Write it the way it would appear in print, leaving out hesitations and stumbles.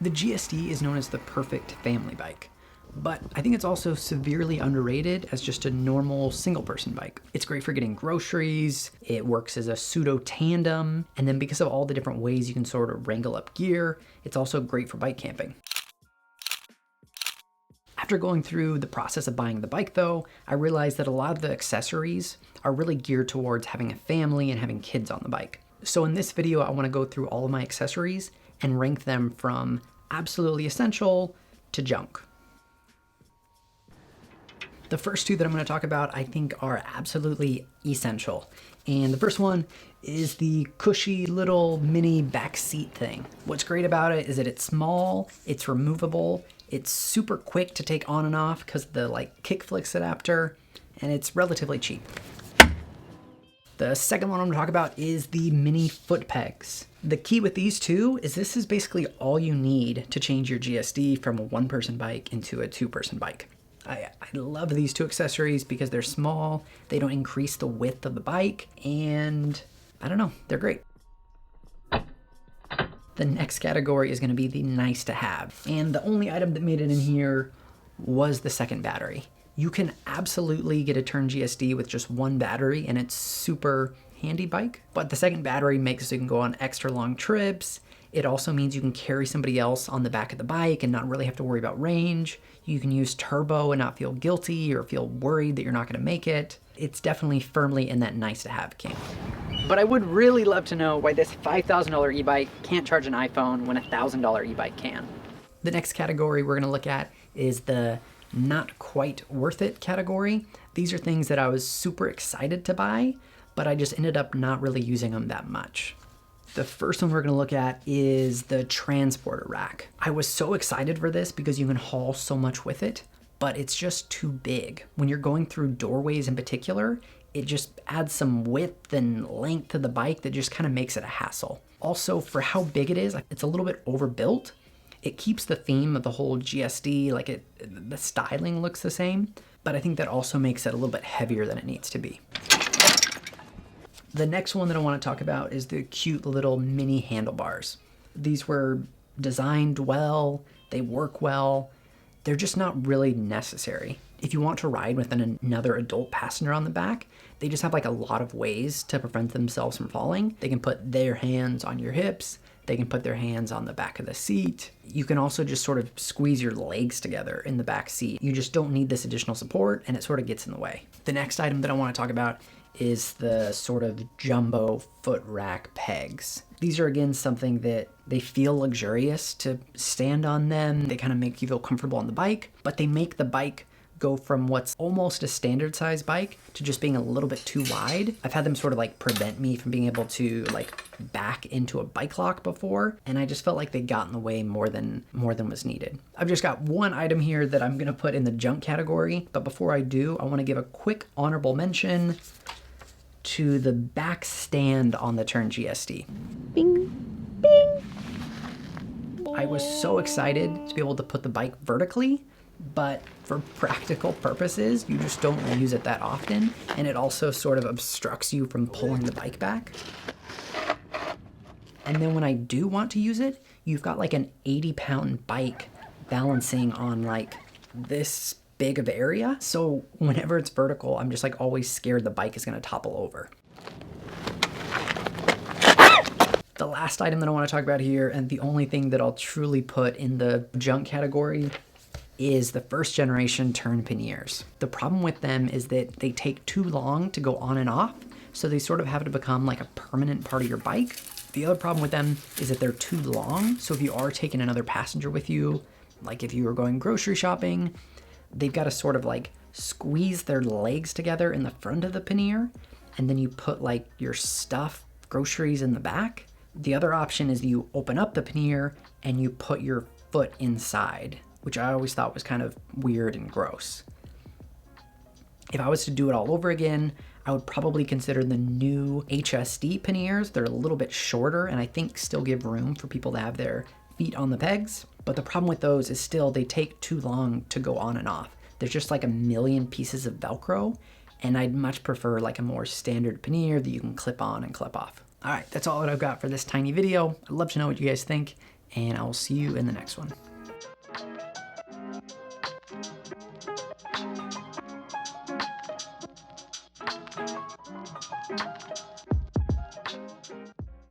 The GSD is known as the perfect family bike, but I think it's also severely underrated as just a normal single-person bike. It's great for getting groceries, it works as a pseudo-tandem, and then because of all the different ways you can sort of wrangle up gear, it's also great for bike camping. After going through the process of buying the bike though, I realized that a lot of the accessories are really geared towards having a family and having kids on the bike. So in this video, I want to go through all of my accessories and rank them from absolutely essential to junk. The first two that I'm going to talk about I think are absolutely essential. And the first one is the cushy little mini back seat thing. What's great about it is that it's small, it's removable, it's super quick to take on and off because of the kick flicks adapter, and it's relatively cheap. The second one I'm gonna talk about is the mini foot pegs. The key with these two is this is basically all you need to change your GSD from a one-person bike into a two-person bike. I love these two accessories because they're small, they don't increase the width of the bike, and I don't know, they're great. The next category is gonna be the nice to have. And the only item that made it in here was the second battery. You can absolutely get a Tern GSD with just one battery and it's super handy bike, but the second battery makes it so you can go on extra long trips. It also means you can carry somebody else on the back of the bike and not really have to worry about range. You can use turbo and not feel guilty or feel worried that you're not gonna make it. It's definitely firmly in that nice to have camp. But I would really love to know why this $5,000 e-bike can't charge an iPhone when a $1,000 e-bike can. The next category we're gonna look at is the not quite worth it category. These are things that I was super excited to buy, but I just ended up not really using them that much. The first one we're gonna look at is the transporter rack. I was so excited for this because you can haul so much with it, but it's just too big. When you're going through doorways in particular, it just adds some width and length to the bike that just kind of makes it a hassle. Also, for how big it is, it's a little bit overbuilt. It keeps the theme of the whole GSD, the styling looks the same, but I think that also makes it a little bit heavier than it needs to be. The next one that I want to talk about is the cute little mini handlebars. These were designed well, they work well, they're just not really necessary. If you want to ride with another adult passenger on the back, they just have a lot of ways to prevent themselves from falling. They can put their hands on your hips, they can put their hands on the back of the seat. You can also just sort of squeeze your legs together in the back seat. You just don't need this additional support and it sort of gets in the way. The next item that I want to talk about is the sort of jumbo foot rack pegs. These are again something that they feel luxurious to stand on them. They kind of make you feel comfortable on the bike, but they make the bike go from what's almost a standard size bike to just being a little bit too wide. I've had them sort of prevent me from being able to back into a bike lock before, and I just felt like they got in the way more than was needed. I've just got one item here that I'm gonna put in the junk category, but before I do, I wanna give a quick honorable mention to the back stand on the Tern GSD. Bing, bing. I was so excited to be able to put the bike vertically, but for practical purposes, you just don't use it that often, and it also sort of obstructs you from pulling the bike back. And then when I do want to use it, you've got an 80-pound bike balancing on this big of area. So whenever it's vertical, I'm just always scared the bike is gonna topple over. The last item that I want to talk about here, and the only thing that I'll truly put in the junk category, is the first generation Tern Paneers. The problem with them is that they take too long to go on and off, so they sort of have to become a permanent part of your bike. The other problem with them is that they're too long, so if you are taking another passenger with you, if you were going grocery shopping, they've got to sort of squeeze their legs together in the front of the pannier, and then you put your stuff, groceries in the back. The other option is you open up the pannier and you put your foot inside, which I always thought was kind of weird and gross. If I was to do it all over again, I would probably consider the new HSD panniers. They're a little bit shorter and I think still give room for people to have their feet on the pegs. But the problem with those is still they take too long to go on and off. There's just a million pieces of Velcro, and I'd much prefer a more standard pannier that you can clip on and clip off. All right, that's all that I've got for this tiny video. I'd love to know what you guys think, and I will see you in the next one.